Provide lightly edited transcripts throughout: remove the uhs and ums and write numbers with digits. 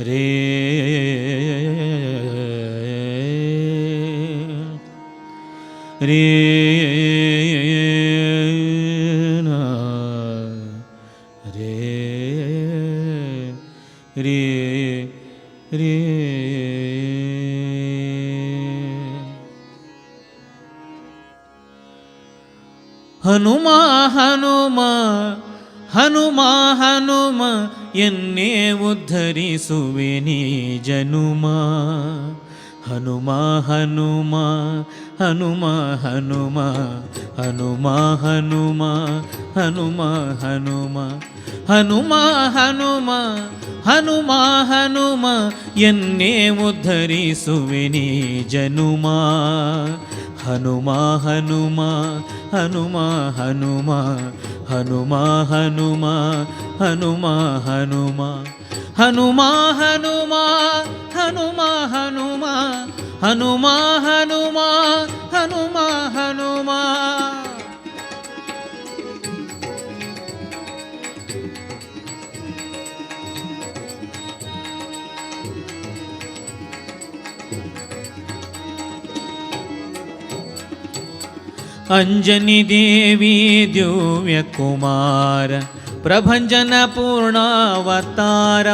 ರೇ ರೇ ರೇ ರೇ ರೇ ಹನುಮ ಹನುಮ ಹನುಮ ಹನುಮ ಎನ್ನೇ ಉದ್ಧರಿಸುವೆ ನೀ ಜನುಮ ಹನುಮ ಹನುಮ ಹನುಮ ಹನುಮ ಹನುಮ ಹನುಮ ಹನುಮ ಹನುಮ ಹನುಮ ಹನುಮ ಹನುಮ ಹನುಮ ಎನ್ನೇ ಉದ್ಧರಿಸುವೆ ನೀ ಜನುಮ ಹನುಮ ಹನುಮ ಹನುಮ ಹನುಮ ಹನುಮ ಹನುಮ ಹನುಮ ಹನುಮ ಹನುಮ ಹನುಮ ಹನುಮ ಹನುಮ ಹನುಮ ಹನುಮ ಹನುಮ ಹನುಮ ಅಂಜನಿ ದೇವಿ ದಿವ್ಯ ಕುಮಾರ ಪ್ರಭಂಜನ ಪೂರ್ಣಾವತಾರ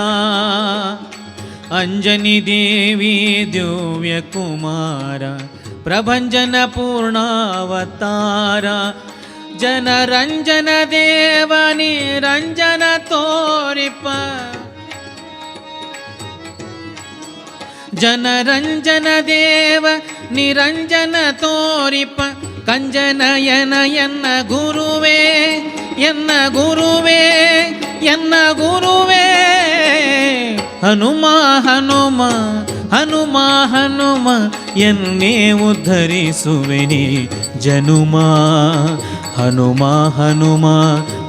ಅಂಜನಿ ದೇವಿ ದಿವ್ಯ ಕುಮಾರ ಪ್ರಭಂಜನ ಪೂರ್ಣಾವತಾರ ಜನರಂಜನ ದೇವ ನಿರಂಜನ ತೋರಿಪ ಜನರಂಜನ ದೇವ ನಿರಂಜನ ತೋರಿಪ ಕಂಜನಯನ ಎನ್ನ ಗುರುವೇ ಎನ್ನ ಗುರುವೇ ಎನ್ನ ಗುರುವೇ ಹನುಮ ಹನುಮ ಹನುಮ ಹನುಮ ಎನ್ನೇ ಉದ್ಧರಿಸುವೆ ನೀ ಜನುಮ ಹನುಮ ಹನುಮ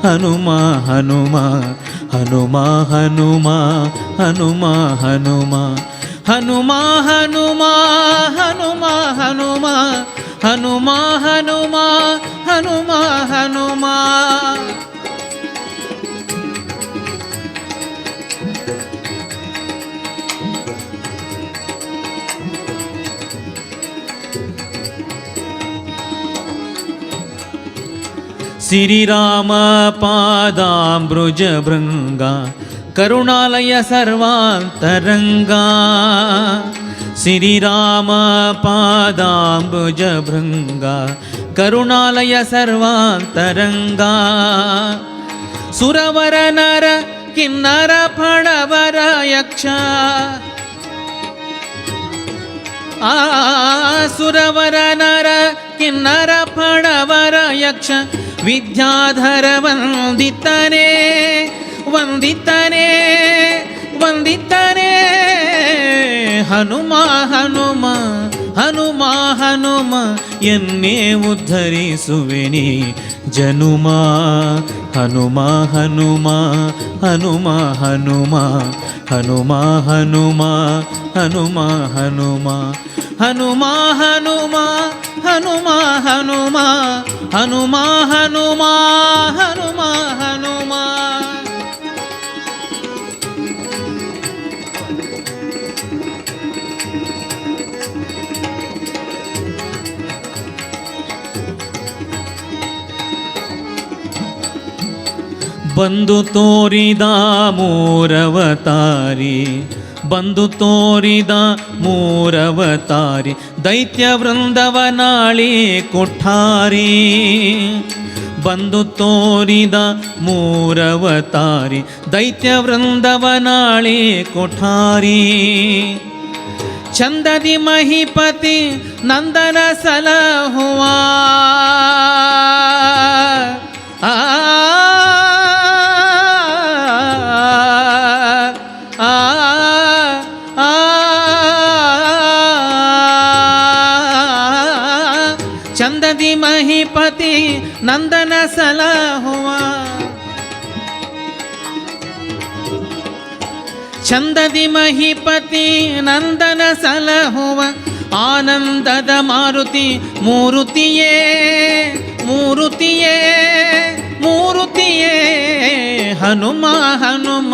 ಹನುಮ ಹನುಮ ಹನುಮ ಹನುಮ ಹನುಮ ಹನುಮ ಹನುಮ ಹನುಮ ಹನುಮ ಹನುಮ ಹನುಮ ಹನುಮ ಹನುಮ ಹನುಮ ಶ್ರೀರಾಮ ಪಾದಾಂಬುಜ ಭೃಂಗ ಕರುಣಾಲಯ ಸರ್ವಾಂತರಂಗ ಶ್ರೀರಾಮ ಪಾದಾಂಬುಜ ಭೃಂಗ ಕರುಣಾಲಯ ಸರ್ವಾಂತರಂಗ ಸುರವರ ನರ ಕಿನ್ನರ ಫಣವರ ಯಕ್ಷ ಸುರವರ ನರ ಕಿನ್ನರ ಫಣವರ ಯಕ್ಷ ವಿದ್ಯಾಧರ ವಂದಿತನೇ ವಂದಿತನೇ ವಂದಿತನೇ ಹನುಮ ಹನುಮ ಹನುಮ ಹನುಮ ಎನ್ನೇ ಉದ್ಧರಿಸುವೆ ನೀ ಜನುಮ ಹನುಮ ಹನುಮ ಹನುಮ ಹನುಮ ಹನುಮ ಹನುಮ ಹನುಮ ಹನುಮ ಹನುಮ ಹನುಮ ಹನುಮ ಹನುಮ ಹನುಮ ಹನುಮ ಹನುಮ ಹನುಮ ಬಂದು ತೋರಿದ ಮೂರವತಾರಿ ಬಂದು ತೋರಿದ ಮೂರವತಾರಿ ದೈತ್ಯ ವೃಂದವನಾಳಿ ಕೊಠಾರಿ ಬಂದು ತೋರಿದ ಮೂರವತಾರಿ ದೈತ್ಯ ವೃಂದವನಾಳಿ ಕೊಠಾರಿ ಚಂದದಿ ಮಹಿಪತಿ ನಂದನ ಸಲಹುವ ಚಂದದಿ ಮಹಿಪತಿ ನಂದನ ಸಲಹುವ ಚಂದದಿ ಮಹಿಪತಿ ನಂದನ ಸಲಹುವ ಆನಂದದ ಮಾರುತಿ ಮೂರುತಿಯೇ ಮೂರುತಿಯೇ ಮೂರುತಿಯೇ ಹನುಮ ಹನುಮ